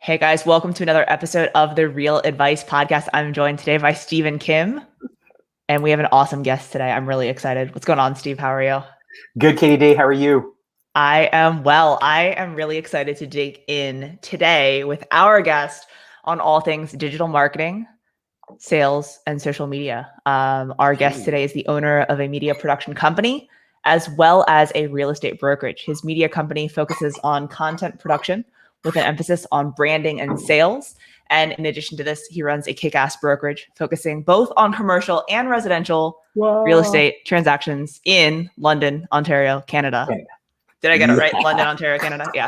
Hey guys, welcome to another episode of the Real Advice Podcast. I'm joined today by Steve and Kim, and we have an awesome guest today. I'm really excited. What's going on, Steve? How are you? Good, KD. How are you? I am well. I am really excited to dig in today with our guest on all things digital marketing, sales, and social media. Our guest today is the owner of a media production company, as well as a real estate brokerage. His media company focuses on content production with an emphasis on branding and sales. And in addition to this, he runs a kick-ass brokerage focusing both on commercial and residential real estate transactions in London, Ontario, Canada. Did I get it right? London, Ontario, Canada. Yeah.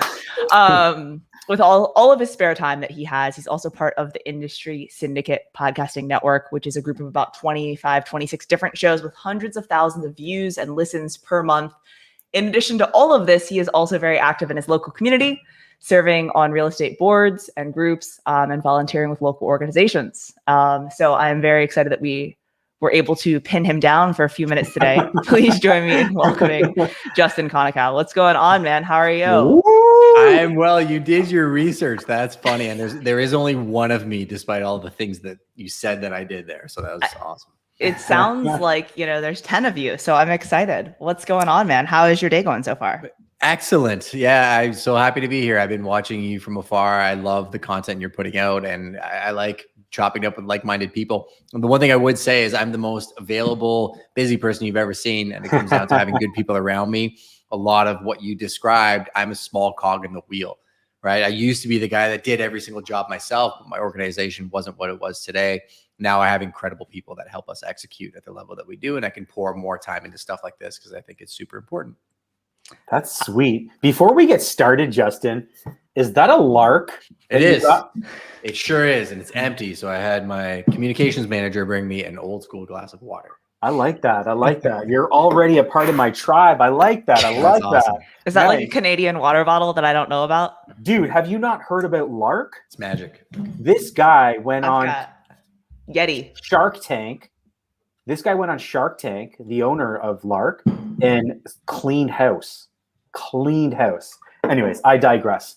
With all of his spare time that he has, he's also part of the Industry Syndicate Podcasting Network, which is a group of about 25, 26 different shows with hundreds of thousands of views and listens per month. In addition to all of this, he is also very active in his local community, serving on real estate boards and groups, and volunteering with local organizations. So I'm very excited that we were able to pin him down for a few minutes today. Please join me in welcoming Justin Konikow. What's going on, man? How are you? I'm well. You did your research. That's funny. And there is only one of me, despite all the things that you said that I did there. So that was awesome. It sounds like, there's 10 of you. So I'm excited. What's going on, man? How is your day going so far? Excellent. Yeah, I'm so happy to be here. I've been watching you from afar. I love the content you're putting out, and I like chopping up with like-minded people. And the one thing I would say is I'm the most available, busy person you've ever seen, and it comes down to having good people around me. A lot of what you described, I'm a small cog in the wheel, right? I used to be the guy that did every single job myself, but my organization wasn't what it was today. Now I have incredible people that help us execute at the level that we do, and I can pour more time into stuff like this because I think it's super important. That's sweet. Before we get started, Justin, is that a lark? It is. It sure is. And it's empty. So I had my communications manager bring me an old school glass of water. I like that. I like that. You're already a part of my tribe. I like that. I like awesome. that. Is that like a Canadian water bottle that I don't know about? Dude, have you not heard about Lark? It's magic. This guy went on Yeti. Shark Tank. This guy went on Shark Tank, the owner of Lark, and cleaned house. Anyways, I digress.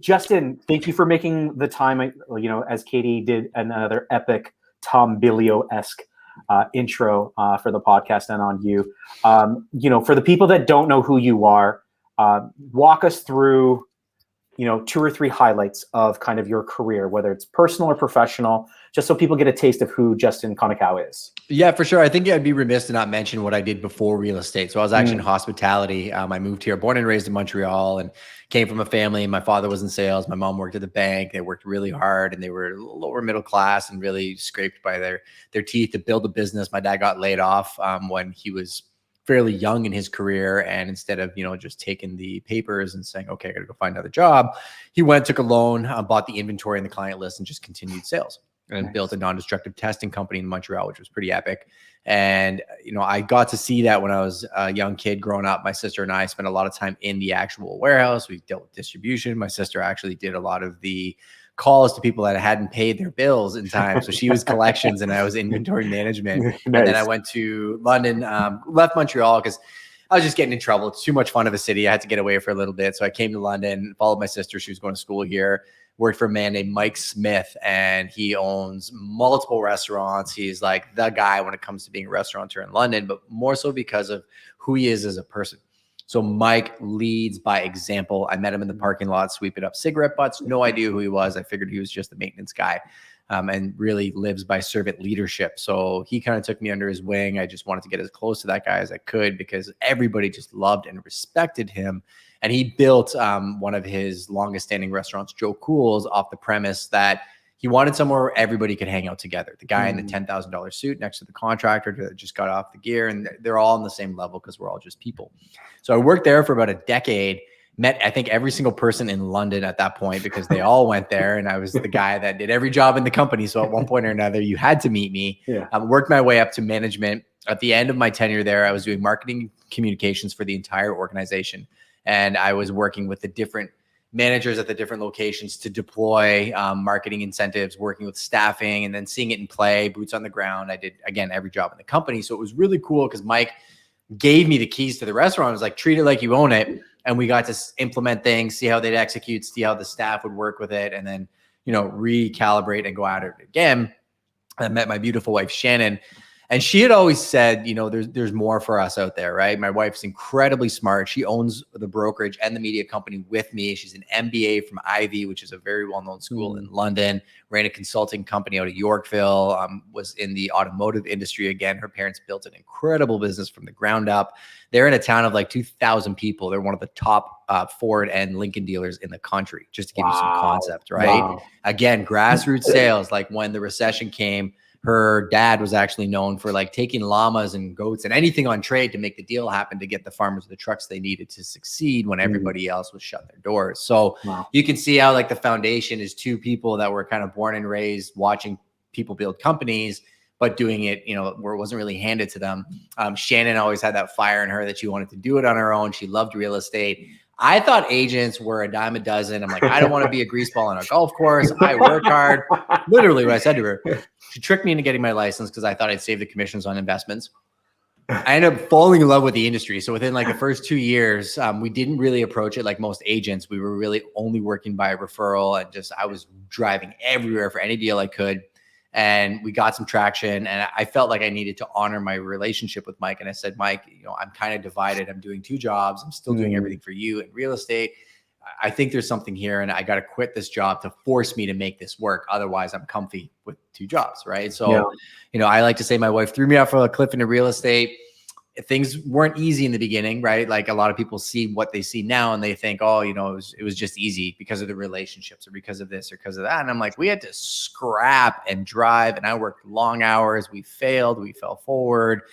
Justin, thank you for making the time. As Katie did another epic Tom Billio-esque intro for the podcast and on you. For the people that don't know who you are, walk us through, 2 or 3 highlights of kind of your career, whether it's personal or professional, just so people get a taste of who Justin Konikow is. Yeah, for sure. I think I'd be remiss to not mention what I did before real estate. So I was actually in hospitality. I moved here, born and raised in Montreal, and came from a family. My father was in sales. My mom worked at the bank. They worked really hard, and they were lower middle class and really scraped by their teeth to build a business. My dad got laid off when he was fairly young in his career. And instead of, just taking the papers and saying, okay, I got to go find another job, he went, took a loan, bought the inventory and the client list, and just continued sales and built a non-destructive testing company in Montreal, which was pretty epic. And, I got to see that when I was a young kid growing up. My sister and I spent a lot of time in the actual warehouse. We dealt with distribution. My sister actually did a lot of the calls to people that hadn't paid their bills in time. So she was collections and I was inventory management. Nice. And then I went to London, left Montreal because I was just getting in trouble. It's too much fun of a city. I had to get away for a little bit. So I came to London, followed my sister. She was going to school here, worked for a man named Mike Smith, and he owns multiple restaurants. He's like the guy when it comes to being a restaurateur in London, but more so because of who he is as a person. So Mike leads by example. I met him in the parking lot, sweeping up cigarette butts. No idea who he was. I figured he was just the maintenance guy, and really lives by servant leadership. So he kind of took me under his wing. I just wanted to get as close to that guy as I could because everybody just loved and respected him. And he built one of his longest standing restaurants, Joe Cool's, off the premise that he wanted somewhere where everybody could hang out together. The guy in the $10,000 suit next to the contractor that just got off the gear, and they're all on the same level because we're all just people. So I worked there for about a decade, met, I think, every single person in London at that point because they all went there. And I was the guy that did every job in the company. So at one point or another, you had to meet me. Worked my way up to management. At the end of my tenure there, I was doing marketing communications for the entire organization. And I was working with the different managers at the different locations to deploy marketing incentives, working with staffing, and then seeing it in play, boots on the ground. I did, again, every job in the company. So it was really cool because Mike gave me the keys to the restaurant. I was like, treat it like you own it. and we got to implement things, see how they'd execute, see how the staff would work with it, and then, recalibrate and go at it again. I met my beautiful wife, Shannon, and she had always said, there's more for us out there, right? My wife's incredibly smart. She owns the brokerage and the media company with me. She's an MBA from Ivy, which is a very well-known school in London, ran a consulting company out of Yorkville, was in the automotive industry. Again, her parents built an incredible business from the ground up. They're in a town of like 2,000 people. They're one of the top Ford and Lincoln dealers in the country, just to give you some concept, right? Again, grassroots sales. Like when the recession came, her dad was actually known for like taking llamas and goats and anything on trade to make the deal happen, to get the farmers the trucks they needed to succeed when everybody else was shut their doors. So you can see how like the foundation is two people that were kind of born and raised watching people build companies, but doing it, where it wasn't really handed to them. Shannon always had that fire in her that she wanted to do it on her own. She loved real estate. I thought agents were a dime a dozen. I'm like, I don't want to be a greaseball on a golf course. I work hard. Literally what I said to her. She tricked me into getting my license because I thought I'd save the commissions on investments. I ended up falling in love with the industry. So within like the first 2 years, we didn't really approach it like most agents. We were really only working by referral, and I was driving everywhere for any deal I could. And we got some traction, and I felt like I needed to honor my relationship with Mike. And I said, Mike, I'm kind of divided. I'm doing 2 jobs. I'm still doing everything for you in real estate. I think there's something here, and I got to quit this job to force me to make this work. Otherwise, I'm comfy with 2 jobs, right? So, I like to say my wife threw me off a cliff into real estate. Things weren't easy in the beginning, right? Like a lot of people see what they see now and they think, oh, it was just easy because of the relationships or because of this or because of that. And I'm like, we had to scrap and drive, and I worked long hours. We failed, we fell forward,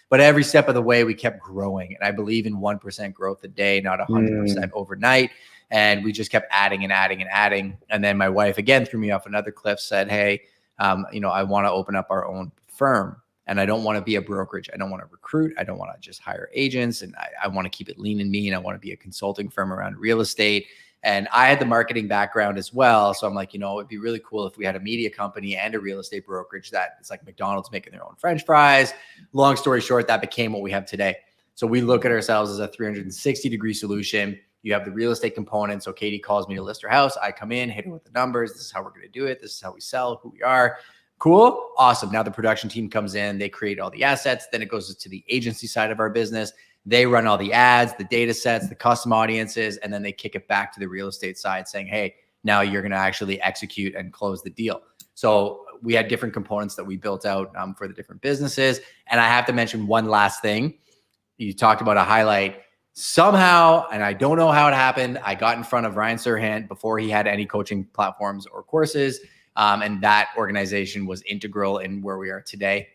but every step of the way we kept growing. And I believe in 1% growth a day, not 100% overnight. And we just kept adding and adding and adding. And then my wife again threw me off another cliff, said, hey, I want to open up our own firm. And I don't want to be a brokerage. I don't want to recruit. I don't want to just hire agents. And I want to keep it lean and mean. I want to be a consulting firm around real estate. And I had the marketing background as well. So I'm like, it'd be really cool if we had a media company and a real estate brokerage that it's like McDonald's making their own French fries. Long story short, that became what we have today. So we look at ourselves as a 360-degree solution. You have the real estate component. So Katie calls me to list her house. I come in, hit her with the numbers. This is how we're going to do it. This is how we sell, who we are. Cool. Awesome. Now the production team comes in, they create all the assets. Then it goes to the agency side of our business. They run all the ads, the data sets, the custom audiences, and then they kick it back to the real estate side saying, hey, now you're going to actually execute and close the deal. So we had different components that we built out for the different businesses. And I have to mention one last thing. You talked about a highlight. Somehow, and I don't know how it happened, I got in front of Ryan Serhant before he had any coaching platforms or courses. And that organization was integral in where we are today.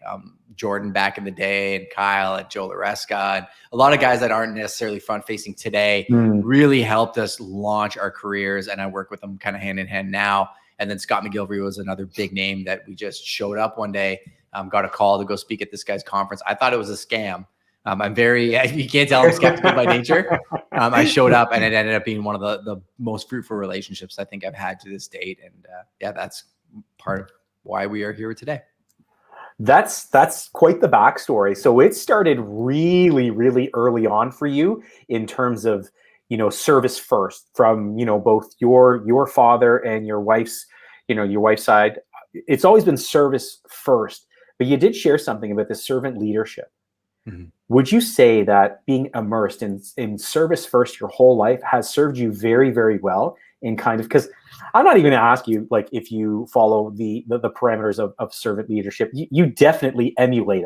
Jordan back in the day, and Kyle and Joe Laresca, and a lot of guys that aren't necessarily front facing today really helped us launch our careers. And I work with them kind of hand in hand now. And then Scott McGilvery was another big name that we just showed up one day, got a call to go speak at this guy's conference. I thought it was a scam. I'm very, you can't tell I'm skeptical by nature. I showed up and it ended up being one of the most fruitful relationships I think I've had to this date. And that's part of why we are here today. That's quite the backstory. So it started really, really early on for you in terms of, service first from, both your father and your wife's side. It's always been service first, but you did share something about the servant leadership. Mm-hmm. Would you say that being immersed in service first your whole life has served you very, very well in kind of, because I'm not even going to ask you like if you follow the parameters of servant leadership. You definitely emulate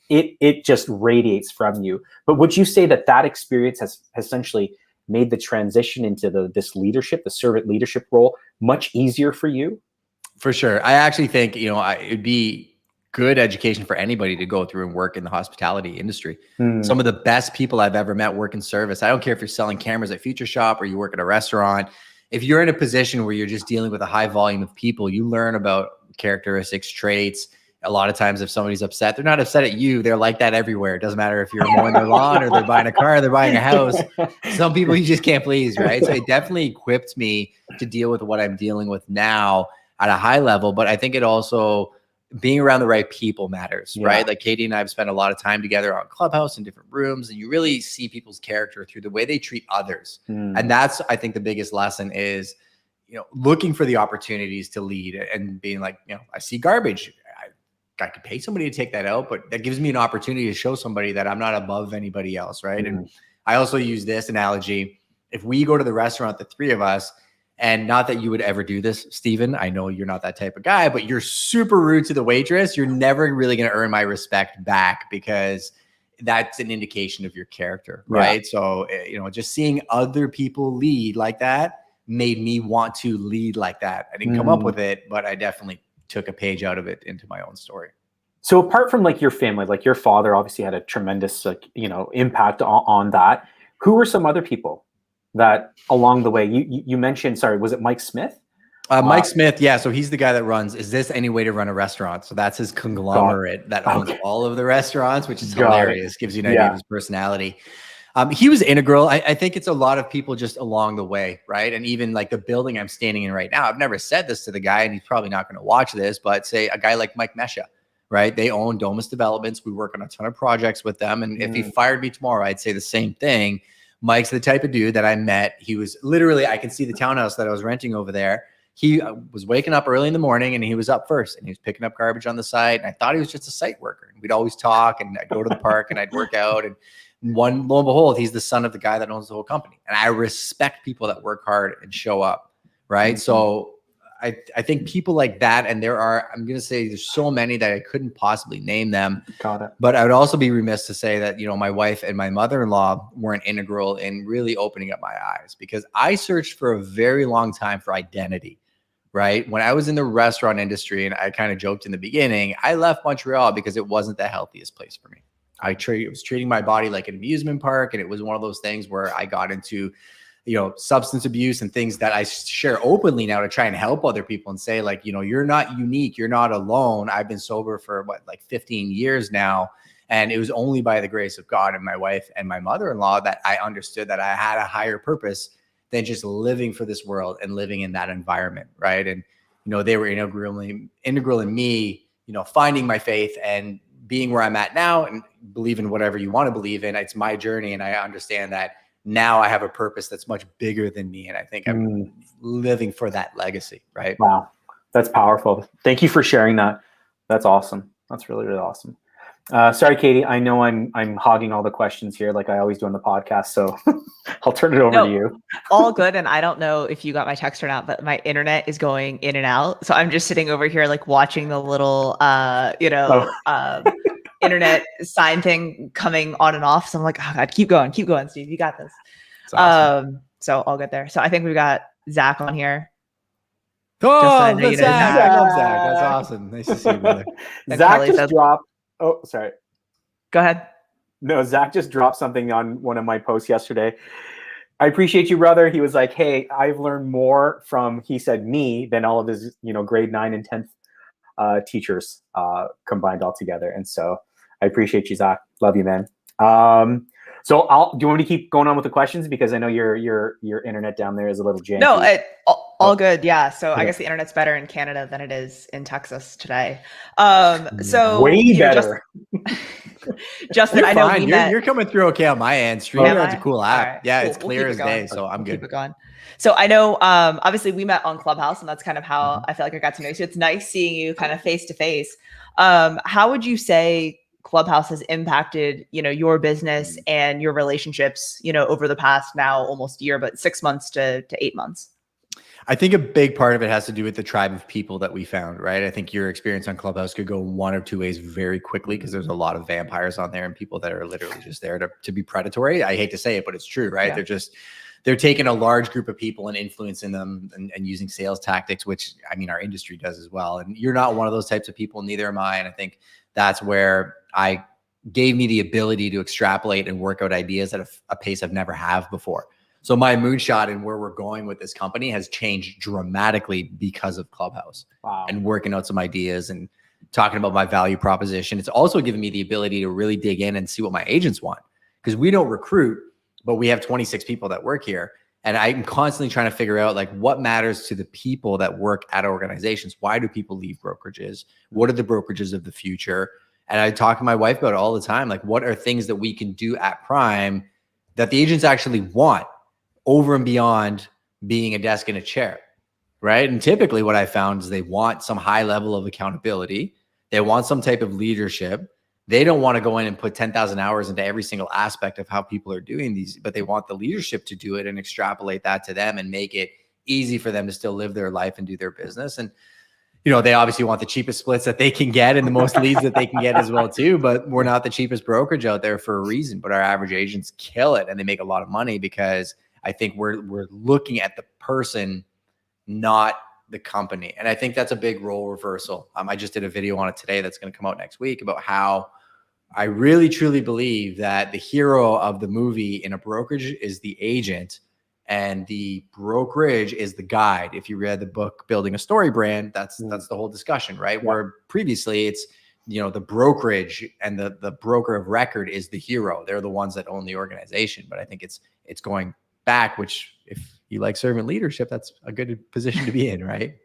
it. It just radiates from you. But would you say that experience has essentially made the transition into this leadership, the servant leadership role, much easier for you? For sure. I actually think, it'd be good education for anybody to go through and work in the hospitality industry. Some of the best people I've ever met work in service. I don't care if you're selling cameras at Future Shop or you work at a restaurant. If you're in a position where you're just dealing with a high volume of people, you learn about characteristics, traits. A lot of times if somebody's upset, they're not upset at you. They're like that everywhere. It doesn't matter if you're mowing their lawn or they're buying a car, or they're buying a house. Some people you just can't please, right? So it definitely equipped me to deal with what I'm dealing with now at a high level. But I think it also being around the right people matters, Yeah. right? Like Katie and I have spent a lot of time together on Clubhouse in different rooms, and you really see people's character through the way they treat others. And that's, I think, the biggest lesson is, looking for the opportunities to lead and being like, I see garbage. I could pay somebody to take that out, but that gives me an opportunity to show somebody that I'm not above anybody else, right? And I also use this analogy. If we go to the restaurant, the three of us, and not that you would ever do this, Steven, I know you're not that type of guy, but you're super rude to the waitress, you're never really going to earn my respect back, because that's an indication of your character, right? Yeah. So, just seeing other people lead like that made me want to lead like that. I didn't come up with it, but I definitely took a page out of it into my own story. So apart from like your family, like your father obviously had a tremendous, impact on that. Who were some other people that along the way you mentioned, sorry, was it Mike Smith? Mike Smith. Yeah. So he's the guy that runs, Is This Any Way to Run a Restaurant? So that's his conglomerate that owns all of the restaurants, which is hilarious. Gives you an idea of his personality. He was integral. I think it's a lot of people just along the way, right? And even like the building I'm standing in right now, I've never said this to the guy, and he's probably not going to watch this, but say a guy like Mike Mesha, right? They own Domus Developments. We work on a ton of projects with them. And if he fired me tomorrow, I'd say the same thing. Mike's the type of dude that I met. He was literally, I can see the townhouse that I was renting over there. He was waking up early in the morning, and he was up first, and he was picking up garbage on the side. And I thought he was just a site worker. And we'd always talk, and I'd go to the park and I'd work out, and lo and behold, he's the son of the guy that owns the whole company. And I respect people that work hard and show up, right? So I think people like that, and I'm going to say there's so many that I couldn't possibly name them. Got it. But I would also be remiss to say that, my wife and my mother-in-law weren't integral in really opening up my eyes, because I searched for a very long time for identity, right? When I was in the restaurant industry, and I kind of joked in the beginning, I left Montreal because it wasn't the healthiest place for me. I was treating my body like an amusement park. And it was one of those things where I got into, substance abuse and things that I share openly now to try and help other people and say, like, you're not unique. You're not alone. I've been sober for 15 years now. And it was only by the grace of God and my wife and my mother-in-law that I understood that I had a higher purpose than just living for this world and living in that environment. Right. And, they were integral in me, finding my faith and being where I'm at now, and believe in whatever you want to believe in. It's my journey. And I understand that now I have a purpose that's much bigger than me. And I think I'm living for that legacy. Right. Wow. That's powerful. Thank you for sharing that. That's awesome. That's really, really awesome. Sorry, Katie, I know I'm hogging all the questions here like I always do on the podcast. So I'll turn it over to you. All good. And I don't know if you got my text or not, but my internet is going in and out. So I'm just sitting over here, like watching the little, internet sign thing coming on and off. So I'm like, oh God, keep going, Steve. You got this. Awesome. So all good there. So I think we've got Zach on here. Oh, that's Zach. I love Zach. That's awesome. Nice to see you, brother. Zach just dropped. Oh, sorry. Go ahead. No, Zach just dropped something on one of my posts yesterday. I appreciate you, brother. He was like, hey, I've learned more from, he said, me than all of his, grade 9 and 10th teachers combined all together. And so I appreciate you, Zach. Love you, man. So do you want me to keep going on with the questions? Because I know your internet down there is a little janky. No, all good. Yeah. So I guess the internet's better in Canada than it is in Texas today. So way better. Justin, I know you're coming through okay on my end. StreamYard's a cool app. Right. Yeah, it's clear as day. So I'm good. Keep it going. So I know, obviously we met on Clubhouse, and that's kind of how I feel like I got to know you. So it's nice seeing you kind of face to face. How would you say Clubhouse has impacted, your business and your relationships, over the past now almost year, but 6 months to 8 months? I think a big part of it has to do with the tribe of people that we found, right? I think your experience on Clubhouse could go one or two ways very quickly, because there's a lot of vampires on there and people that are literally just there to be predatory. I hate to say it, but it's true, right? Yeah. They're taking a large group of people and influencing them and using sales tactics, which our industry does as well. And you're not one of those types of people, neither am I. And I think that's where gave me the ability to extrapolate and work out ideas at a pace I've never have before. So my moonshot and where we're going with this company has changed dramatically because of Clubhouse. Wow. And working out some ideas and talking about my value proposition. It's also given me the ability to really dig in and see what my agents want, because we don't recruit, but we have 26 people that work here. And I'm constantly trying to figure out like what matters to the people that work at organizations. Why do people leave brokerages? What are the brokerages of the future? And I talk to my wife about it all the time. Like, what are things that we can do at Prime that the agents actually want over and beyond being a desk and a chair, right? And typically what I found is they want some high level of accountability. They want some type of leadership. They don't want to go in and put 10,000 hours into every single aspect of how people are doing these, but they want the leadership to do it and extrapolate that to them and make it easy for them to still live their life and do their business. And, you know, they obviously want the cheapest splits that they can get and the most leads that they can get as well too, but we're not the cheapest brokerage out there for a reason, but our average agents kill it and they make a lot of money because I think we're looking at the person, not the company. And I think that's a big role reversal. I just did a video on it today that's going to come out next week about how I really truly believe that the hero of the movie in a brokerage is the agent and the brokerage is the guide. If you read the book Building a Story Brand, that's the whole discussion, right? Yeah. Where previously it's, you know, the brokerage and the broker of record is the hero. They're the ones that own the organization. But I think it's going back, which if you like servant leadership, that's a good position to be in, right?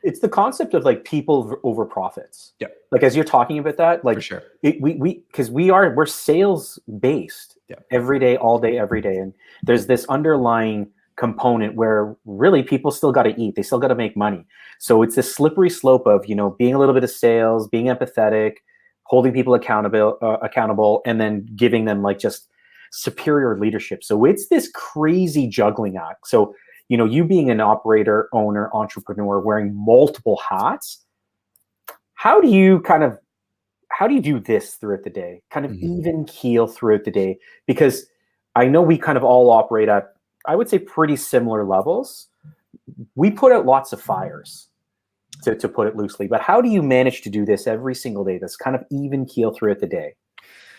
It's the concept of like people over profits. Yeah. Like as you're talking about that, like for sure. We're sales based every day, all day, every day. And there's this underlying component where really people still got to eat. They still got to make money. So it's this slippery slope of, you know, being a little bit of sales, being empathetic, holding people accountable, and then giving them like just superior leadership. So it's this crazy juggling act. So, you know, you being an operator, owner, entrepreneur, wearing multiple hats, how do you do this throughout the day? Kind of even keel throughout the day? Because I know we kind of all operate at, I would say, pretty similar levels. We put out lots of fires, to put it loosely. But how do you manage to do this every single day? This kind of even keel throughout the day?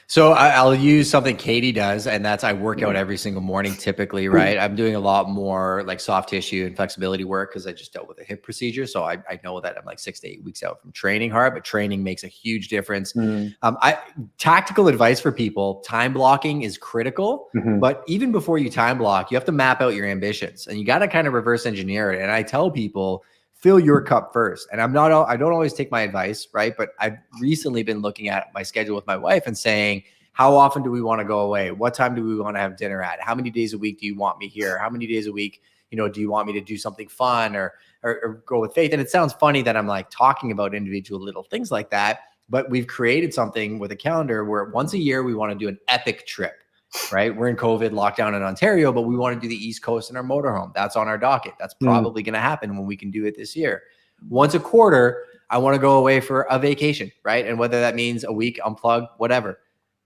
So I'll use something Katie does, and that's I work out every single morning typically, right? I'm doing a lot more like soft tissue and flexibility work because I just dealt with a hip procedure. So I know that I'm like 6 to 8 weeks out from training hard, but training makes a huge difference. Tactical advice for people, time blocking is critical, but even before you time block, you have to map out your ambitions and you got to kind of reverse engineer it. And I tell people, fill your cup first. And I don't always take my advice, right? But I've recently been looking at my schedule with my wife and saying, how often do we want to go away? What time do we want to have dinner at? How many days a week do you want me here? How many days a week, you know, do you want me to do something fun or go with faith? And it sounds funny that I'm like talking about individual little things like that, but we've created something with a calendar where once a year we want to do an epic trip. Right? We're in COVID lockdown in Ontario, but we want to do the East Coast in our motorhome. That's on our docket. That's probably going to happen when we can do it this year. Once a quarter, I want to go away for a vacation, right? And whether that means a week, unplug, whatever.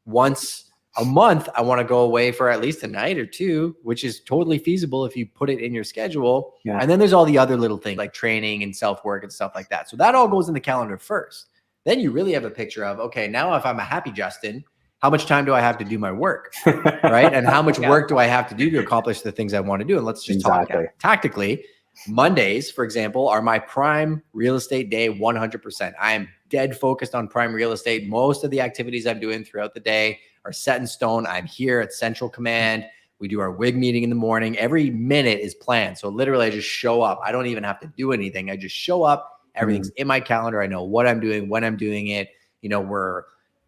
Once a month, I want to go away for at least a night or two, which is totally feasible if you put it in your schedule. Yeah. And then there's all the other little things like training and self-work and stuff like that. So that all goes in the calendar first. Then you really have a picture of, okay, now if I'm a happy Justin, how much time do I have to do my work, right? And how much work do I have to do to accomplish the things I want to do? And let's just talk tactically. Mondays, for example, are my prime real estate day 100%. I am dead focused on prime real estate. Most of the activities I'm doing throughout the day are set in stone. I'm here at Central Command. We do our WIG meeting in the morning. Every minute is planned. So literally I just show up. I don't even have to do anything. I just show up. Everything's in my calendar. I know what I'm doing, when I'm doing it. You know, we're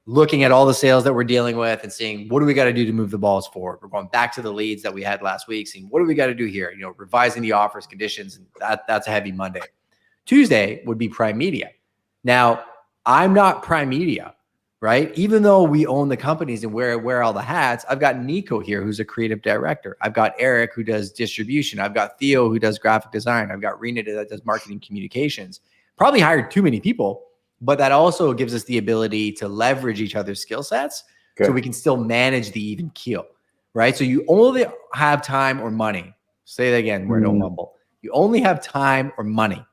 looking at all the sales that we're dealing with and seeing what do we got to do to move the balls forward. We're going back to the leads that we had last week, seeing what do we got to do here, you know, revising the offers, conditions, and that's a heavy Monday. Tuesday would be Prime Media. Now, I'm not Prime Media, right? Even though we own the companies and wear all the hats, I've got Nico here, who's a creative director. I've got Eric, who does distribution. I've got Theo, who does graphic design. I've got Rena that does marketing communications. Probably hired too many people, but that also gives us the ability to leverage each other's skill sets so we can still manage the even keel, right? So you only have time or money. Say that again, where don't mumble. You only have time or money,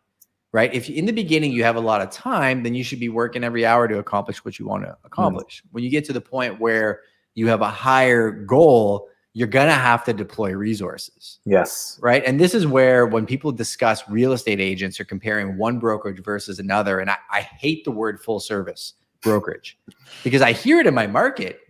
right? If in the beginning you have a lot of time, then you should be working every hour to accomplish what you want to accomplish. When you get to the point where you have a higher goal, you're going to have to deploy resources. Yes. Right. And this is where when people discuss real estate agents are comparing one brokerage versus another. And I hate the word full service brokerage because I hear it in my market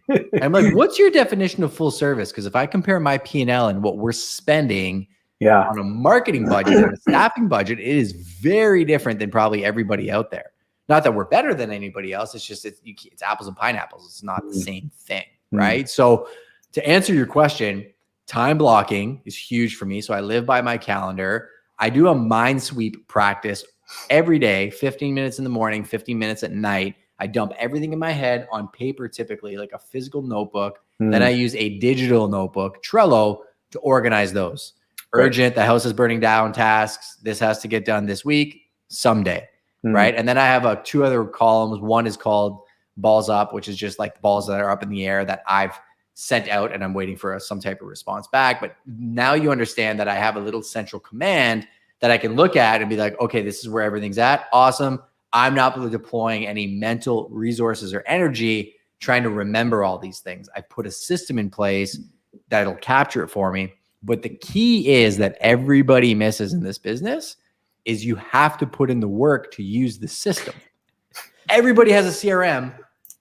I'm like, what's your definition of full service? Because if I compare my P&L and what we're spending on a marketing budget and a staffing budget, it is very different than probably everybody out there. Not that we're better than anybody else. It's just, it's apples and pineapples. It's not the same thing, right? So to answer your question, time blocking is huge for me. So I live by my calendar. I do a mind sweep practice every day, 15 minutes in the morning, 15 minutes at night. I dump everything in my head on paper, typically like a physical notebook. Then I use a digital notebook, Trello, to organize those. Urgent, the house is burning down tasks. This has to get done this week, someday, right? And then I have two other columns. One is called balls up, which is just like the balls that are up in the air that I've sent out and I'm waiting for some type of response back. But now you understand that I have a little central command that I can look at and be like, okay, this is where everything's at. Awesome. I'm not really deploying any mental resources or energy trying to remember all these things. I put a system in place that'll capture it for me. But the key is that everybody misses in this business is you have to put in the work to use the system. Everybody has a CRM.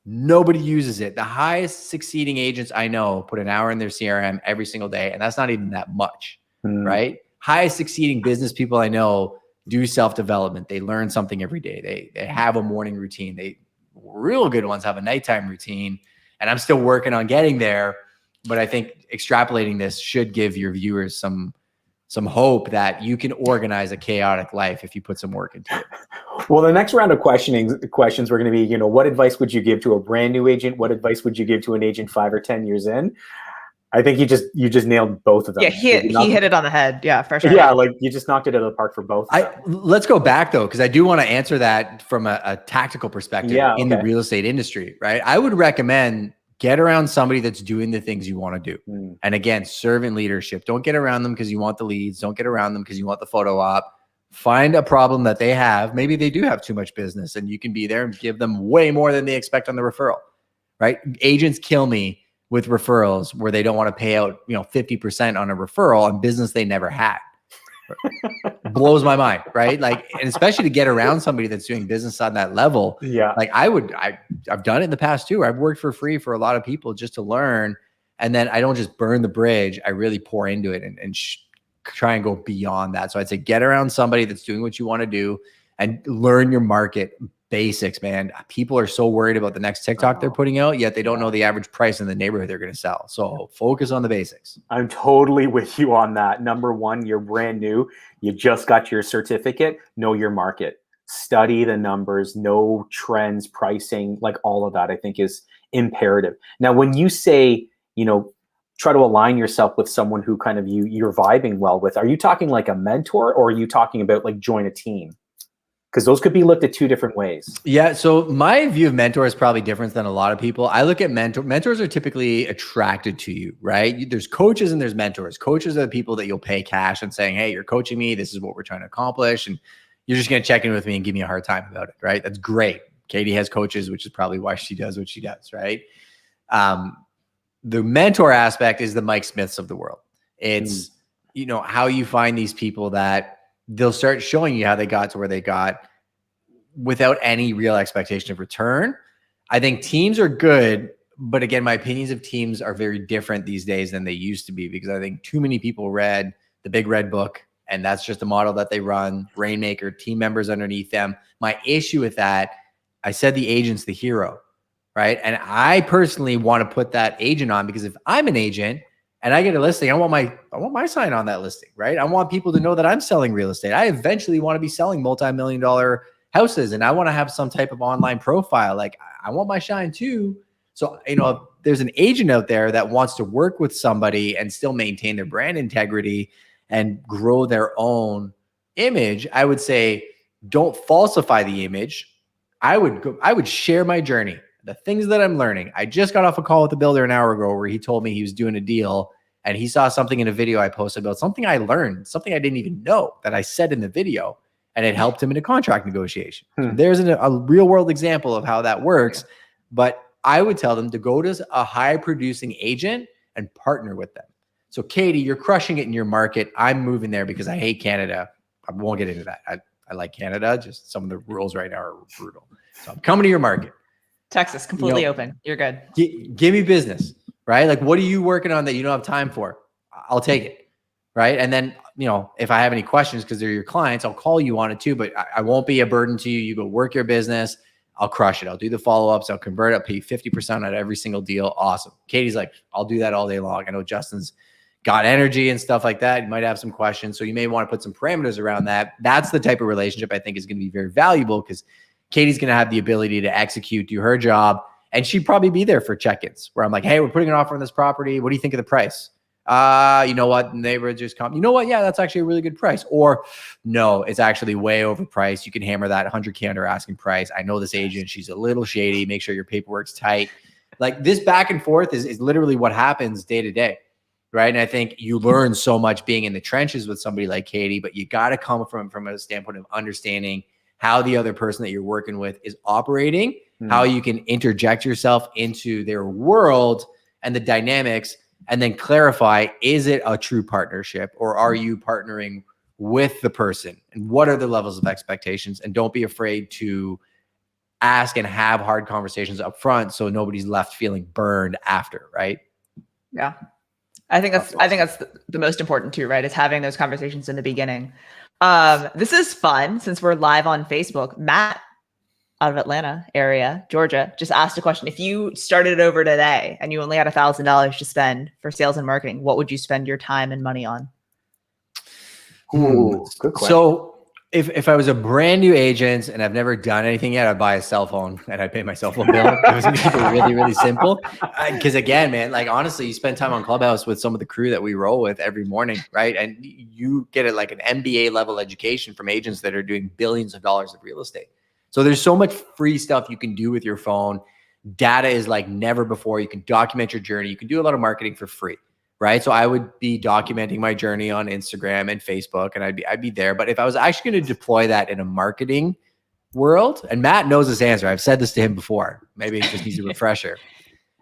Nobody uses it. The highest succeeding agents I know put an hour in their CRM every single day. And that's not even that much, right? Highest succeeding business people I know do self-development. They learn something every day. They have a morning routine. Real good ones have a nighttime routine. And I'm still working on getting there. But I think extrapolating this should give your viewers some hope that you can organize a chaotic life if you put some work into it. Well, the next round of questions were going to be, what advice would you give to a brand new agent? What advice would you give to an agent 5 or 10 years in? I think you just nailed both of them. Yeah, he hit it on the head. Yeah, for sure. Yeah, like you just knocked it out of the park for both of them. Let's go back though, because I do want to answer that from a tactical perspective in the real estate industry, right? I would recommend get around somebody that's doing the things you want to do. And again, servant leadership. Don't get around them because you want the leads. Don't get around them because you want the photo op. Find a problem that they have. Maybe they do have too much business and you can be there and give them way more than they expect on the referral, right? Agents kill me with referrals where they don't want to pay out, 50% on a referral on business they never had. Blows my mind, right? Like, and especially to get around somebody that's doing business on that level. Yeah. Like I've done it in the past too. I've worked for free for a lot of people just to learn. And then I don't just burn the bridge. I really pour into it and try and go beyond that. So I'd say get around somebody that's doing what you want to do and learn your market basics, man. People are so worried about the next TikTok they're putting out, yet they don't know the average price in the neighborhood they're going to sell. So focus on the basics. I'm totally with you on that. Number one, you're brand new. You just got your certificate. Know your market. Study the numbers, know trends, pricing, like all of that, I think is imperative. Now, when you say, try to align yourself with someone who kind of you're vibing well with, are you talking like a mentor or are you talking about like join a team? Because those could be looked at two different ways. Yeah. So my view of mentor is probably different than a lot of people. I look at mentors are typically attracted to you, right? There's coaches and there's mentors. Coaches are the people that you'll pay cash and saying, hey, you're coaching me. This is what we're trying to accomplish. And you're just going to check in with me and give me a hard time about it, right? That's great. Katie has coaches, which is probably why she does what she does, right? The mentor aspect is the Mike Smiths of the world. It's, how you find these people that they'll start showing you how they got to where they got without any real expectation of return. I think teams are good, but again, my opinions of teams are very different these days than they used to be because I think too many people read the Big Red Book and that's just the model that they run, Rainmaker, team members underneath them. My issue with that, I said the agent's the hero, right? And I personally want to put that agent on because if I'm an agent and I get a listing, I want my sign on that listing, right? I want people to know that I'm selling real estate. I eventually want to be selling multi-million-dollar houses and I want to have some type of online profile. Like I want my shine too. So, if there's an agent out there that wants to work with somebody and still maintain their brand integrity and grow their own image, I would say, don't falsify the image. I would share my journey. The things that I'm learning. I just got off a call with a builder an hour ago where he told me he was doing a deal and he saw something in a video I posted about something I learned, something I didn't even know that I said in the video, and it helped him in a contract negotiation. So there's a real world example of how that works. But I would tell them to go to a high producing agent and partner with them. So Katie, you're crushing it in your market. I'm moving there because I hate Canada. I won't get into that. I like Canada. Just some of the rules right now are brutal. So I'm coming to your market. Texas, completely open. You're good. Give me business, right? Like, what are you working on that you don't have time for? I'll take it, right? And then, if I have any questions, because they're your clients, I'll call you on it too, but I won't be a burden to you. You go work your business. I'll crush it. I'll do the follow-ups. I'll convert. I'll pay 50% on every single deal. Awesome. Katie's like, I'll do that all day long. I know Justin's got energy and stuff like that. You might have some questions. So you may want to put some parameters around that. That's the type of relationship I think is going to be very valuable, because Katie's going to have the ability to execute, do her job. And she'd probably be there for check-ins where I'm like, hey, we're putting an offer on this property. What do you think of the price? You know what? Neighbor just come, you know what? Yeah, that's actually a really good price. Or no, it's actually way overpriced. You can hammer that 100K under asking price. I know this agent. She's a little shady. Make sure your paperwork's tight. Like, this back and forth is literally what happens day to day. Right. And I think you learn so much being in the trenches with somebody like Katie, but you got to come from a standpoint of understanding how the other person that you're working with is operating, how you can interject yourself into their world and the dynamics, and then clarify, is it a true partnership, or are you partnering with the person, and what are the levels of expectations? And don't be afraid to ask and have hard conversations up front, so nobody's left feeling burned after. Right. Yeah. I think that's the most important too, right? Is having those conversations in the beginning. This is fun since we're live on Facebook. Matt out of Atlanta area, Georgia, just asked a question. If you started over today and you only had $1,000 to spend for sales and marketing, what would you spend your time and money on? Ooh, good question. So if I was a brand new agent and I've never done anything yet, I'd buy a cell phone and I'd pay my cell phone bill. It was really, really simple. Because again, man, like, honestly, you spend time on Clubhouse with some of the crew that we roll with every morning, right? And you get it like an MBA level education from agents that are doing billions of dollars of real estate. So there's so much free stuff you can do with your phone. Data is like never before. You can document your journey. You can do a lot of marketing for free, right? So I would be documenting my journey on Instagram and Facebook, and I'd be there. But if I was actually going to deploy that in a marketing world, and Matt knows this answer, I've said this to him before, maybe it just needs a refresher.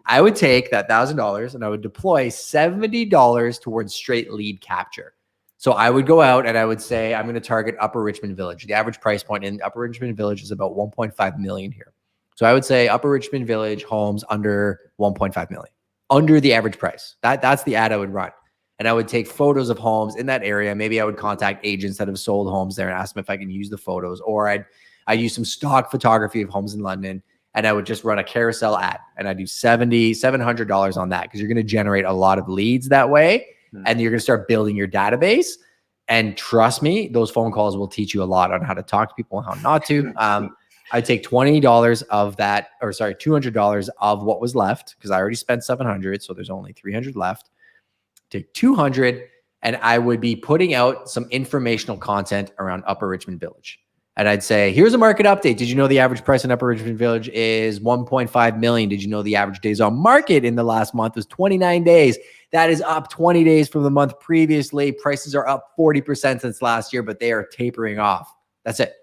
I would take that $1,000 and I would deploy $70 towards straight lead capture. So I would go out and I would say, I'm going to target Upper Richmond Village. The average price point in Upper Richmond Village is about 1.5 million here. So I would say Upper Richmond Village homes under 1.5 million, under the average price. That's the ad I would run. And I would take photos of homes in that area. Maybe I would contact agents that have sold homes there and ask them if I can use the photos, or I'd use some stock photography of homes in London, and I would just run a carousel ad, and I'd do $700 on that, because you're going to generate a lot of leads that way. And you're going to start building your database. And trust me, those phone calls will teach you a lot on how to talk to people and how not to. I'd take $20 of that, or sorry, $200 of what was left, because I already spent $700. So there's only $300 left. Take $200, and I would be putting out some informational content around Upper Richmond Village. And I'd say, here's a market update. Did you know the average price in Upper Richmond Village is 1.5 million? Did you know the average days on market in the last month was 29 days? That is up 20 days from the month previously. Prices are up 40% since last year, but they are tapering off. That's it.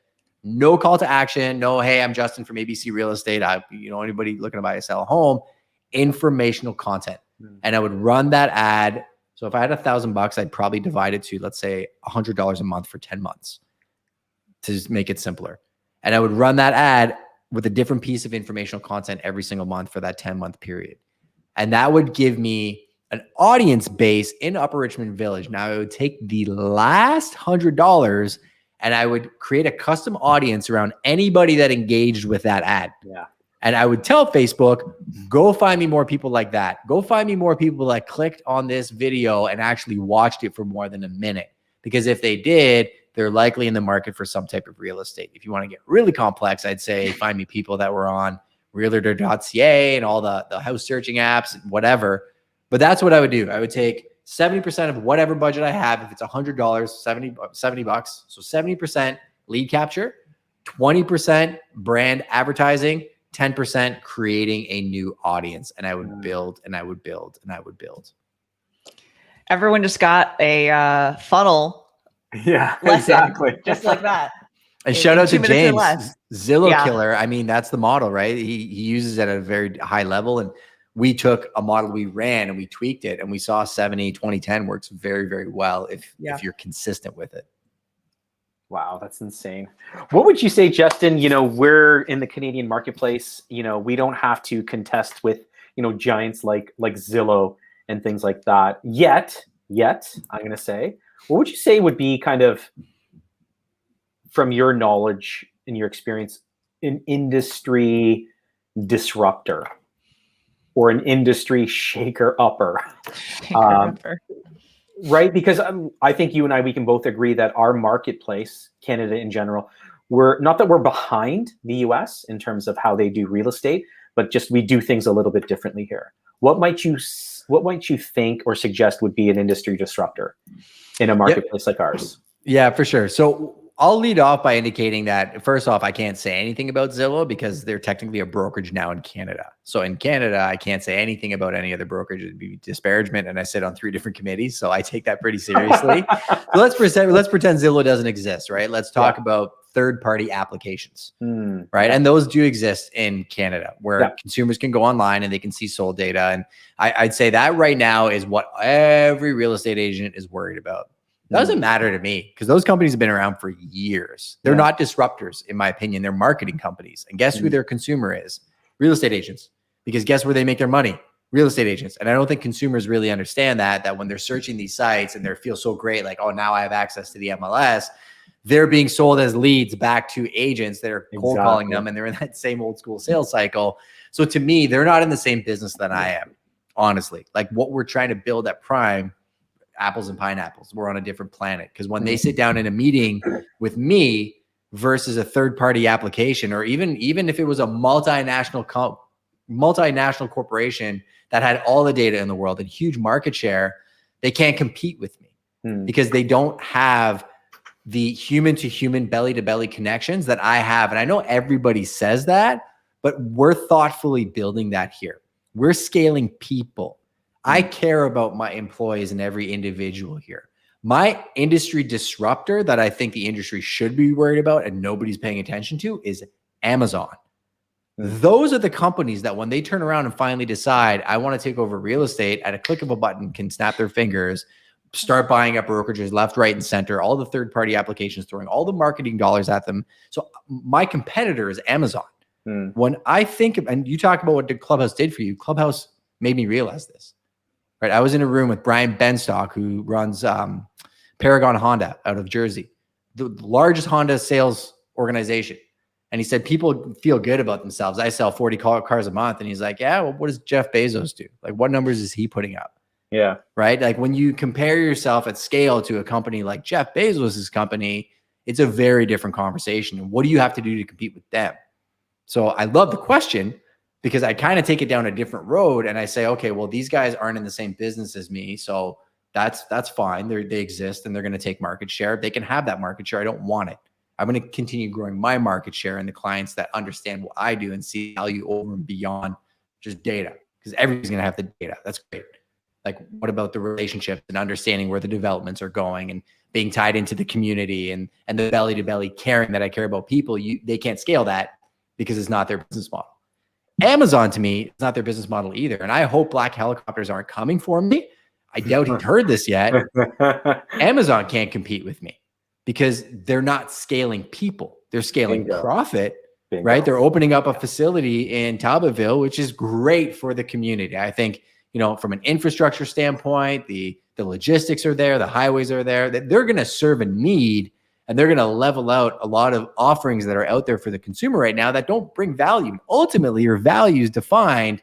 No call to action. No, hey, I'm Justin from ABC Real Estate. Anybody looking to buy or sell a home? Informational content. And I would run that ad. So if I had $1,000, I'd probably divide it to, let's say, $100 a month for 10 months to just make it simpler. And I would run that ad with a different piece of informational content every single month for that 10-month period. And that would give me an audience base in Upper Richmond Village. Now I would take the last $100 and I would create a custom audience around anybody that engaged with that ad. Yeah. And I would tell Facebook, go find me more people like that. Go find me more people that clicked on this video and actually watched it for more than a minute. Because if they did, they're likely in the market for some type of real estate. If you want to get really complex, I'd say find me people that were on realtor.ca and all the house searching apps and whatever. But that's what I would do. I would take 70% of whatever budget I have. If it's $100, $70. So 70% lead capture, 20% brand advertising, 10% creating a new audience. And I would build and I would build and I would build. Everyone just got a funnel. Yeah, lesson, exactly. Just like that. And shout out to James, Zillow Yeah. Killer. I mean, that's the model, right? He uses it at a very high level. And we took a model we ran and we tweaked it, and we saw 70, 20, 10 works very, very well if you're consistent with it. Wow, that's insane. What would you say, Justin? We're in the Canadian marketplace. We don't have to contest with, giants like Zillow and things like that. Yet, I'm going to say, what would you say would be kind of, from your knowledge and your experience, an industry disruptor or an industry shaker upper? Right, because I think you and I, we can both agree that our marketplace, Canada in general, we're not that we're behind the US in terms of how they do real estate, but just we do things a little bit differently here. What might you think or suggest would be an industry disruptor in a marketplace like ours? Yeah, for sure. So I'll lead off by indicating that, first off, I can't say anything about Zillow because they're technically a brokerage now in Canada. So in Canada, I can't say anything about any other brokerage. It'd be disparagement. And I sit on 3 different committees, so I take that pretty seriously. So let's pretend Zillow doesn't exist, right? Let's talk about third-party applications, right? And those do exist in Canada, where consumers can go online and they can see sold data. And I'd say that right now is what every real estate agent is worried about. Doesn't matter to me because those companies have been around for years. They're not disruptors, in my opinion. They're marketing companies. And guess who their consumer is? Real estate agents. Because guess where they make their money? Real estate agents. And I don't think consumers really understand that when they're searching these sites and they feel so great, like, oh, now I have access to the MLS, they're being sold as leads back to agents that are cold calling them, and they're in that same old school sales cycle. So to me, they're not in the same business that I am, honestly. Like what we're trying to build at Prime, apples and pineapples, we're on a different planet. Because when they sit down in a meeting with me versus a third-party application, or even if it was a multinational corporation that had all the data in the world and huge market share, they can't compete with me because they don't have the human-to-human, belly-to-belly connections that I have. And I know everybody says that, but we're thoughtfully building that here. We're scaling people. I care about my employees and every individual here. My industry disruptor that I think the industry should be worried about and nobody's paying attention to is Amazon. Those are the companies that when they turn around and finally decide, I want to take over real estate, at a click of a button can snap their fingers, start buying up brokerages left, right, and center, all the third-party applications, throwing all the marketing dollars at them. So my competitor is Amazon. When I think of, and you talk about what Clubhouse did for you, Clubhouse made me realize this. Right, I was in a room with Brian Benstock, who runs Paragon Honda out of Jersey, the largest Honda sales organization. And he said, people feel good about themselves. I sell 40 cars a month. And he's like, yeah, well, what does Jeff Bezos do? Like, what numbers is he putting up? Yeah. Right. Like when you compare yourself at scale to a company like Jeff Bezos's company, it's a very different conversation. And what do you have to do to compete with them? So I love the question, because I kind of take it down a different road and I say, okay, well, these guys aren't in the same business as me. So that's fine. They exist and they're going to take market share. They can have that market share. I don't want it. I'm going to continue growing my market share and the clients that understand what I do and see value over and beyond just data, because everybody's going to have the data. That's great. Like, what about the relationships and understanding where the developments are going and being tied into the community and the belly to belly caring that I care about people? They can't scale that because it's not their business model. Amazon, to me, it's not their business model either. And I hope black helicopters aren't coming for me. I doubt he's heard this yet. Amazon can't compete with me because they're not scaling people. They're scaling profit, right? They're opening up a facility in Talbotville, which is great for the community. I think, from an infrastructure standpoint, the logistics are there, the highways are there, that they're going to serve a need. And they're going to level out a lot of offerings that are out there for the consumer right now that don't bring value. Ultimately, your value is defined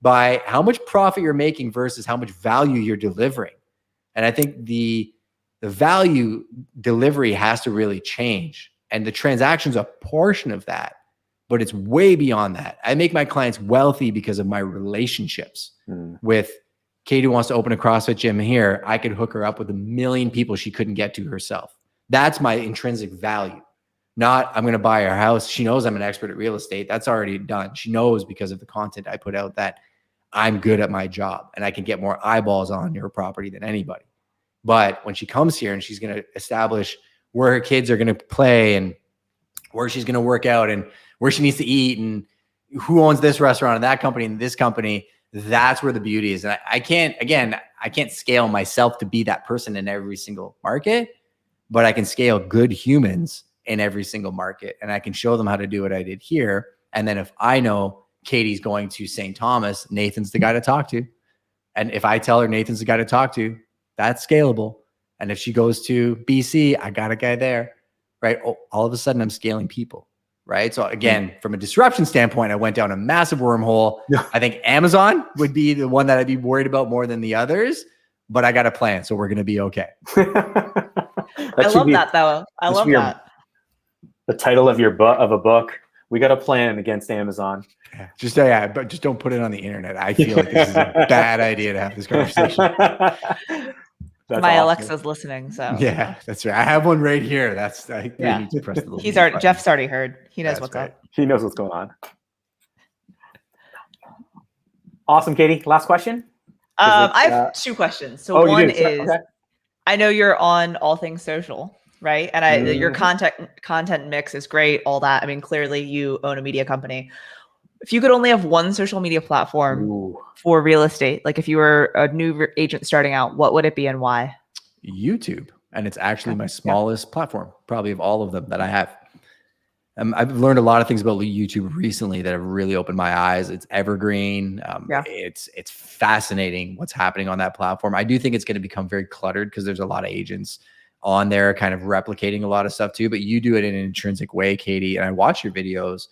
by how much profit you're making versus how much value you're delivering. And I think the value delivery has to really change. And the transaction's a portion of that, but it's way beyond that. I make my clients wealthy because of my relationships with Katie, who wants to open a CrossFit gym here. I could hook her up with 1 million people she couldn't get to herself. That's my intrinsic value. Not, I'm going to buy her house. She knows I'm an expert at real estate. That's already done. She knows because of the content I put out that I'm good at my job and I can get more eyeballs on her property than anybody. But when she comes here and she's going to establish where her kids are going to play and where she's going to work out and where she needs to eat and who owns this restaurant and that company and this company, that's where the beauty is. And I can't scale myself to be that person in every single market. but I can scale good humans in every single market. And I can show them how to do what I did here. And then if I know Katie's going to St. Thomas, Nathan's the guy to talk to. And if I tell her Nathan's the guy to talk to, that's scalable. And if she goes to BC, I got a guy there, right? Oh, all of a sudden I'm scaling people, right? So again, from a disruption standpoint, I went down a massive wormhole. I think Amazon would be the one that I'd be worried about more than the others, but I got a plan. So we're going to be okay. I love that though. I love that. The title of a book. We got a plan against Amazon. Yeah. But just don't put it on the internet. I feel like this is a bad idea to have this conversation. My awesome. Alexa's listening, so yeah, that's right. I have one right here. That's I need to press the little Jeff's already heard. He knows what's up. He knows what's going on. Awesome, Katie. Last question. I have two questions. So one is, I know you're on all things social, right? And your content mix is great. All that. I mean, clearly you own a media company. If you could only have one social media platform for real estate, like if you were a new agent starting out, what would it be and why? YouTube. And it's actually my smallest platform, probably of all of them that I have. I've learned a lot of things about YouTube recently that have really opened my eyes. It's evergreen. It's fascinating what's happening on that platform. I do think it's going to become very cluttered because there's a lot of agents on there kind of replicating a lot of stuff too, but you do it in an intrinsic way, Katie. And I watch your videos.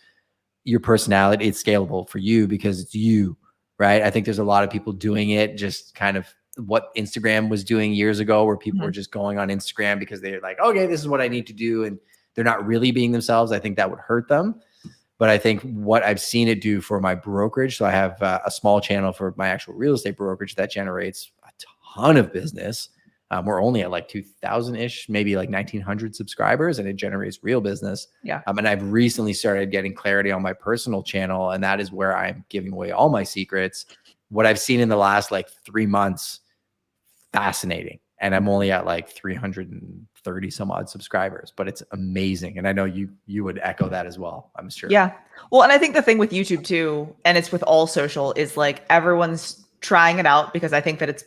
Your personality, it's scalable for you because it's you, right? I think there's a lot of people doing it just kind of what Instagram was doing years ago, where people were just going on Instagram because they're like, okay, this is what I need to do. And they're not really being themselves. I think that would hurt them. But I think what I've seen it do for my brokerage, so I have a small channel for my actual real estate brokerage that generates a ton of business. We're only at like 2,000-ish, maybe like 1,900 subscribers, and it generates real business. And I've recently started getting clarity on my personal channel, and that is where I'm giving away all my secrets. What I've seen in the last like 3 months, fascinating. And I'm only at like 330 some odd subscribers, but it's amazing. And I know you would echo that as well, I'm sure. Yeah. Well, and I think the thing with YouTube too, and it's with all social, is like everyone's trying it out because I think that it's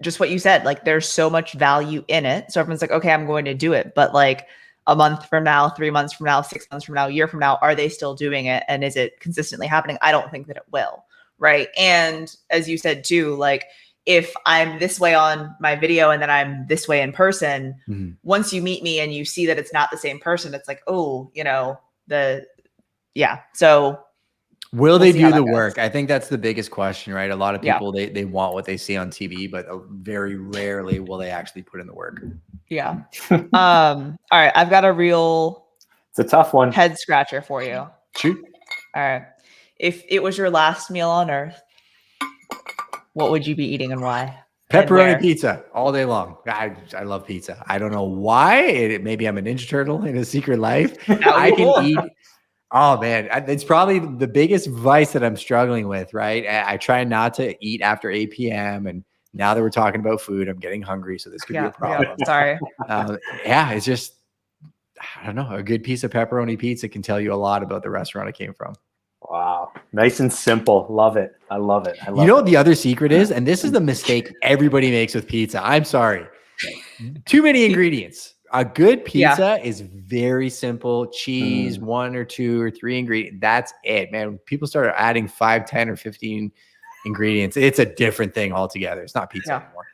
just what you said, like there's so much value in it. So everyone's like, okay, I'm going to do it. But like a month from now, 3 months from now, 6 months from now, a year from now, are they still doing it? And is it consistently happening? I don't think that it will. Right. And as you said too, like if I'm this way on my video and then I'm this way in person, once you meet me and you see that it's not the same person, it's like, oh, So will they do the work? I think that's the biggest question, right? A lot of people, they want what they see on TV, but very rarely will they actually put in the work. Yeah. All right. I've got it's a tough one. Head scratcher for you. Shoot. All right. If it was your last meal on earth, what would you be eating and why? Pepperoni pizza all day long. I love pizza. I don't know why. Maybe I'm a Ninja Turtle in a secret life. I can eat. Oh man, it's probably the biggest vice that I'm struggling with, right? I try not to eat after 8 p.m. And now that we're talking about food, I'm getting hungry. So this could be a problem. Sorry. It's just, I don't know. A good piece of pepperoni pizza can tell you a lot about the restaurant it came from. Wow. Nice and simple. Love it. I love it. You know what the other secret is? And this is the mistake everybody makes with pizza. I'm sorry. Too many ingredients. A good pizza is very simple. Cheese, 1 or 2 or 3 ingredients. That's it, man. When people start adding 5, 10 or 15 ingredients, it's a different thing altogether. It's not pizza anymore.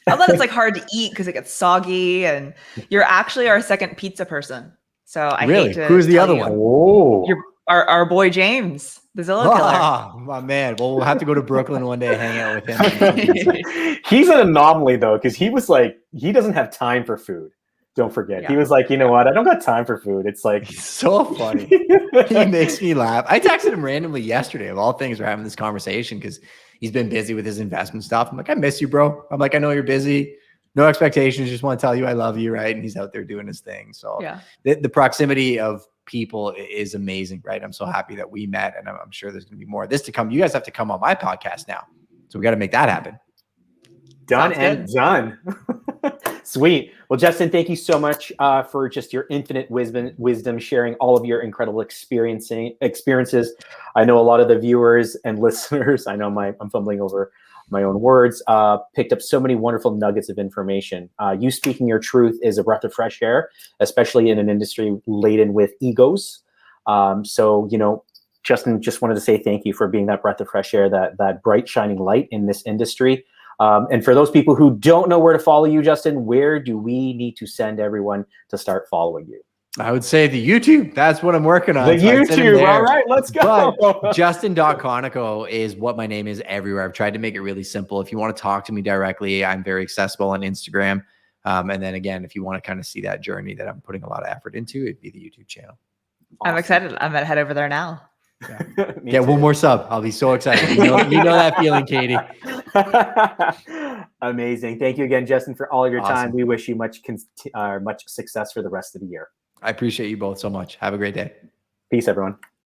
I thought it's like hard to eat because it gets soggy, and you're actually our second pizza person. So I hate to Who's the other one? Oh, our boy James, the Zillow killer. Oh, my man. Well, we'll have to go to Brooklyn one day and hang out with him. He's an anomaly though, because he was like, he doesn't have time for food. Don't forget. He was like, you know what? I don't got time for food. It's like he's so funny. He makes me laugh. I texted him randomly yesterday. Of all things, we're having this conversation because he's been busy with his investment stuff. I'm like, I miss you, bro. I'm like, I know you're busy. No expectations. Just want to tell you I love you, right? And he's out there doing his thing. So the proximity of people is amazing, right? I'm so happy that we met, and I'm sure there's going to be more of this to come. You guys have to come on my podcast now. So we got to make that happen. Done and done. Sweet. Well, Justin, thank you so much for just your infinite wisdom, sharing all of your incredible experiences. I know a lot of the viewers and listeners, I know I'm fumbling over my own words, picked up so many wonderful nuggets of information. You speaking your truth is a breath of fresh air, especially in an industry laden with egos. So, you know, Justin, just wanted to say thank you for being that breath of fresh air, that bright shining light in this industry. And for those people who don't know where to follow you, Justin, where do we need to send everyone to start following you? I would say the YouTube. That's what I'm working on. The So YouTube. All right, let's go. But Justin.Konikow is what my name is everywhere. I've tried to make it really simple. If you want to talk to me directly, I'm very accessible on Instagram. And then again, if you want to kind of see that journey that I'm putting a lot of effort into, it'd be the YouTube channel. Awesome. I'm excited. I'm going to head over there now. Yeah. Get one more sub. I'll be so excited. You know that feeling, Katie. Amazing. Thank you again, Justin, for all of your Awesome. time. We wish you much success for the rest of the year. I appreciate you both so much. Have a great day. Peace, everyone.